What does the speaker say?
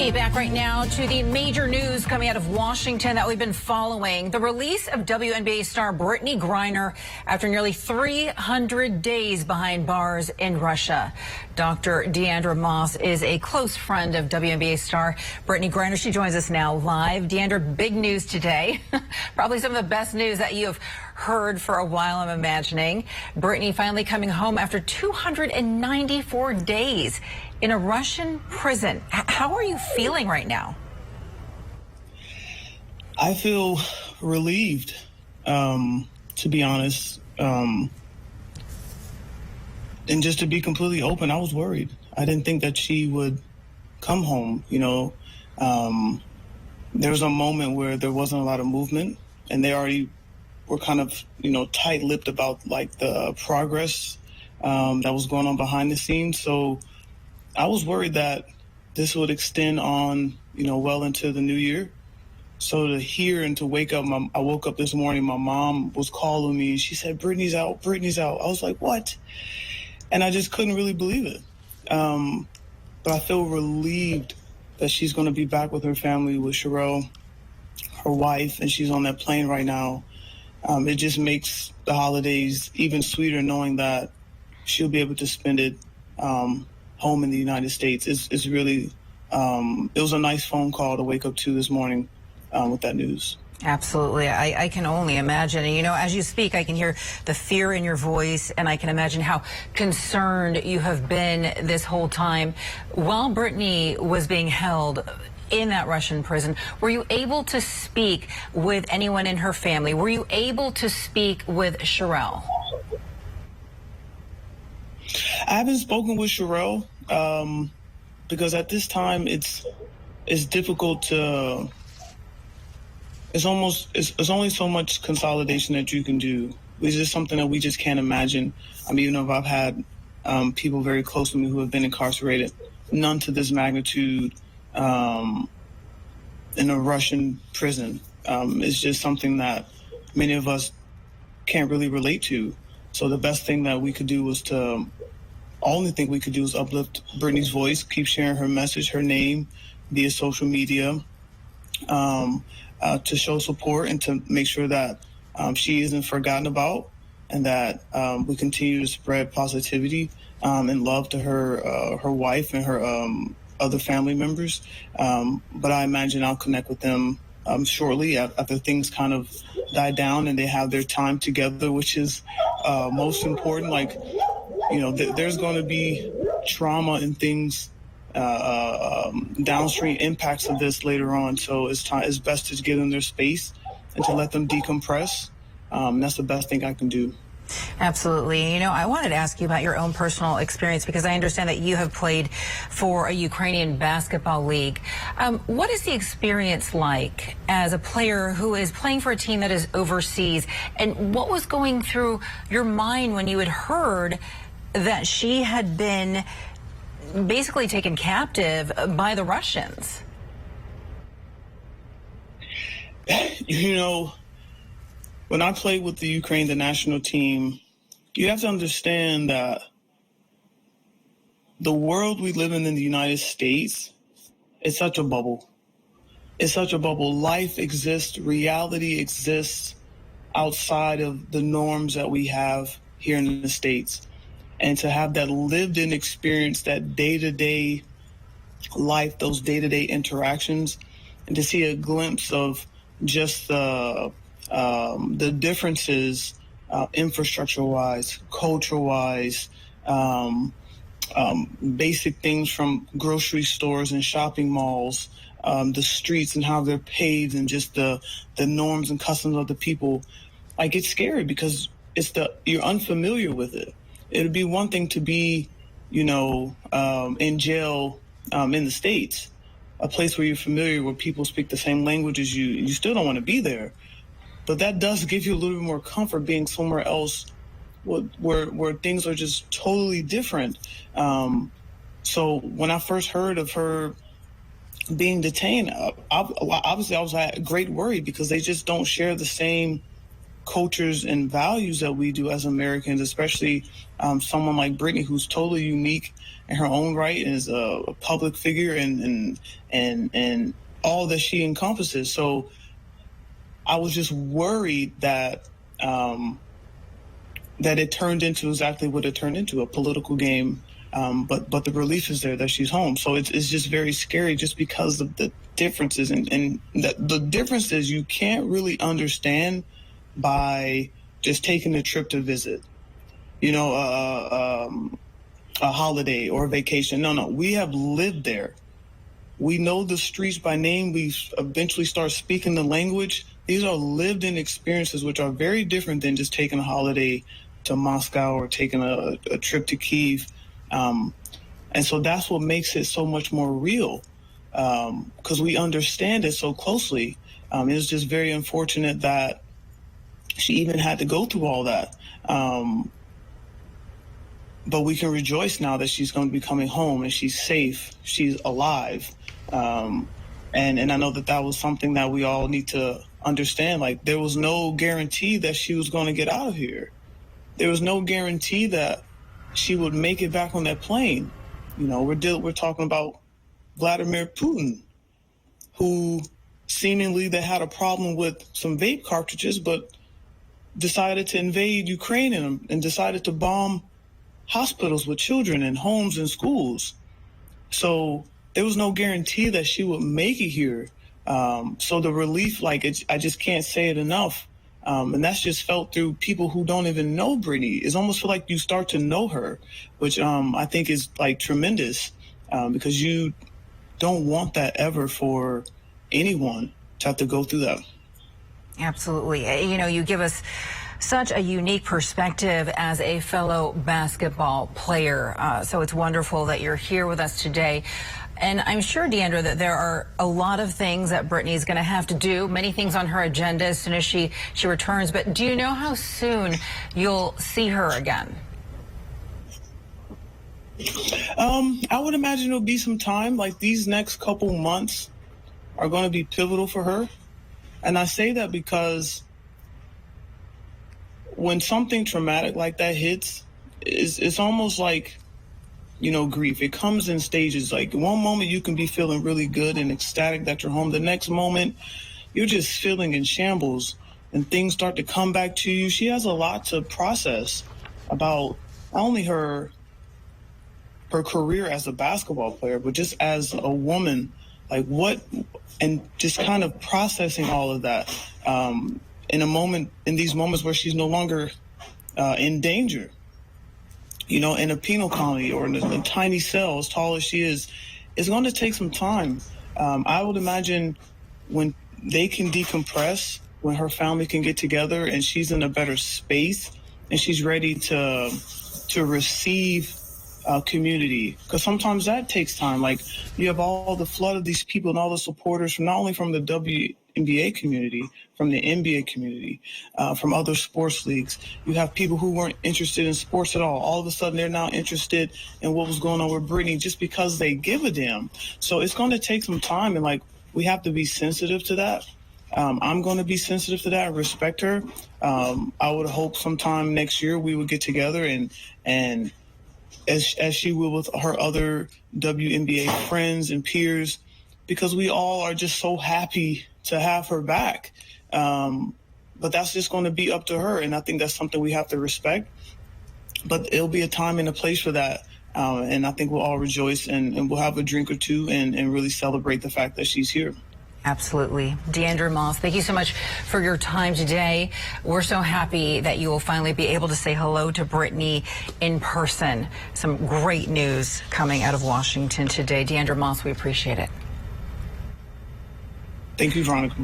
Taking you back right now to the major news coming out of Washington that we've been following. The release of WNBA star Brittany Griner after nearly 300 days behind bars in Russia. Dr. Deandra Moss is a close friend of WNBA star Brittany Griner. She joins us now live. Deandra, big news today. Probably some of the best news that you have heard for a while, I'm imagining. Brittany finally coming home after 294 days in a Russian prison. How are you feeling right now? I feel relieved, to be honest. And just to be completely open, I was worried. I didn't think that she would come home, you know. There was a moment where there wasn't a lot of movement, and they already were kind of, you know, tight-lipped about, like, the progress that was going on behind the scenes. So I was worried that this would extend on, you know, well into the new year. So to hear and to wake up, I woke up this morning, my mom was calling me. She said, Brittany's out, Brittany's out. I was like, what? And I just couldn't really believe it. But I feel relieved that she's going to be back with her family, with Sherelle, her wife, and she's on that plane right now. It just makes the holidays even sweeter knowing that she'll be able to spend it home in the United States. It's really, it was a nice phone call to wake up to this morning with that news. Absolutely. I can only imagine. And, you know, as you speak, I can hear the fear in your voice, and I can imagine how concerned you have been this whole time. While Brittany was being held in that Russian prison, were you able to speak with anyone in her family? Were you able to speak with Sherelle? I haven't spoken with Sherelle because at this time it's difficult to. It's only so much consolidation that you can do. It's just something that we just can't imagine. I mean, you know, I've had people very close to me who have been incarcerated, none to this magnitude in a Russian prison. It's just something that many of us can't really relate to. So the best thing that we could do was only thing we could do is uplift Brittany's voice, keep sharing her message, her name via social media, to show support and to make sure that she isn't forgotten about, and that we continue to spread positivity and love to her wife and her other family members. But I imagine I'll connect with them shortly after things kind of die down and they have their time together, which is most important. Like, you know, there's going to be trauma and things, downstream impacts of this later on. So it's best to give them their space and to let them decompress. That's the best thing I can do. Absolutely. You know, I wanted to ask you about your own personal experience, because I understand that you have played for a Ukrainian basketball league. What is the experience like as a player who is playing for a team that is overseas? And what was going through your mind when you had heard that she had been basically taken captive by the Russians? You know, when I played with the Ukraine, the national team, you have to understand that the world we live in the United States is such a bubble. It's such a bubble. Life exists, reality exists outside of the norms that we have here in the States. And to have that lived-in experience, that day-to-day life, those day-to-day interactions, and to see a glimpse of just the differences, infrastructure-wise, culture-wise, basic things from grocery stores and shopping malls, the streets and how they're paved, and just the norms and customs of the people. Like, it's scary because you're unfamiliar with it. It'd be one thing to be, you know, in jail in the States, a place where you're familiar, where people speak the same language as you. You still don't want to be there. But that does give you a little bit more comfort being somewhere else where things are just totally different. So when I first heard of her being detained, obviously I was at great worry, because they just don't share the same cultures and values that we do as Americans, especially someone like Brittany, who's totally unique in her own right and is a public figure and all that she encompasses. So I was just worried that that it turned into exactly what it turned into, a political game. But the relief is there that she's home. So it's just very scary just because of the differences. And the difference is you can't really understand by just taking a trip to visit, you know, a holiday or a vacation. No, we have lived there. We know the streets by name. We eventually start speaking the language. These are lived in experiences, which are very different than just taking a holiday to Moscow or taking a trip to Kyiv. And so that's what makes it so much more real, because we understand it so closely. It's just very unfortunate that she even had to go through all that. But we can rejoice now that she's going to be coming home and she's safe, she's alive. And I know that was something that we all need to understand. Like, there was no guarantee that she was going to get out of here. There was no guarantee that she would make it back on that plane. You know, we're talking about Vladimir Putin, who seemingly they had a problem with some vape cartridges, but decided to invade Ukraine and decided to bomb hospitals with children and homes and schools. So there was no guarantee that she would make it here. So the relief, I just can't say it enough. And that's just felt through people who don't even know Brittany. It's almost like you start to know her, which I think is like tremendous, because you don't want that ever for anyone to have to go through that. Absolutely. You know, you give us such a unique perspective as a fellow basketball player. So it's wonderful that you're here with us today. And I'm sure, Deandra, that there are a lot of things that Brittany is going to have to do, many things on her agenda as soon as she returns. But do you know how soon you'll see her again? I would imagine it'll be some time. Like, these next couple months are going to be pivotal for her. And I say that because when something traumatic like that hits, it's almost like, you know, grief. It comes in stages. Like, one moment you can be feeling really good and ecstatic that you're home. The next moment you're just feeling in shambles and things start to come back to you. She has a lot to process about not only her career as a basketball player, but just as a woman, like and just kind of processing all of that in these moments where she's no longer in danger. You know, in a penal colony or in a tiny cell as tall as she is, it's going to take some time. I would imagine when they can decompress, when her family can get together and she's in a better space and she's ready to receive community, because sometimes that takes time. Like, you have all the flood of these people and all the supporters from not only from the WNBA community, from the NBA community, from other sports leagues. You have people who weren't interested in sports at all. All of a sudden, they're now interested in what was going on with Brittany just because they give a damn. So it's going to take some time, and like, we have to be sensitive to that. I'm going to be sensitive to that and respect her. I would hope sometime next year we would get together and as she will with her other WNBA friends and peers, because we all are just so happy to have her back. But that's just going to be up to her, and I think that's something we have to respect. But it'll be a time and a place for that, and I think we'll all rejoice and we'll have a drink or two and really celebrate the fact that she's here. Absolutely. Deandra Moss, thank you so much for your time today. We're so happy that you will finally be able to say hello to Brittany in person. Some great news coming out of Washington today. Deandra Moss, we appreciate it. Thank you, Veronica.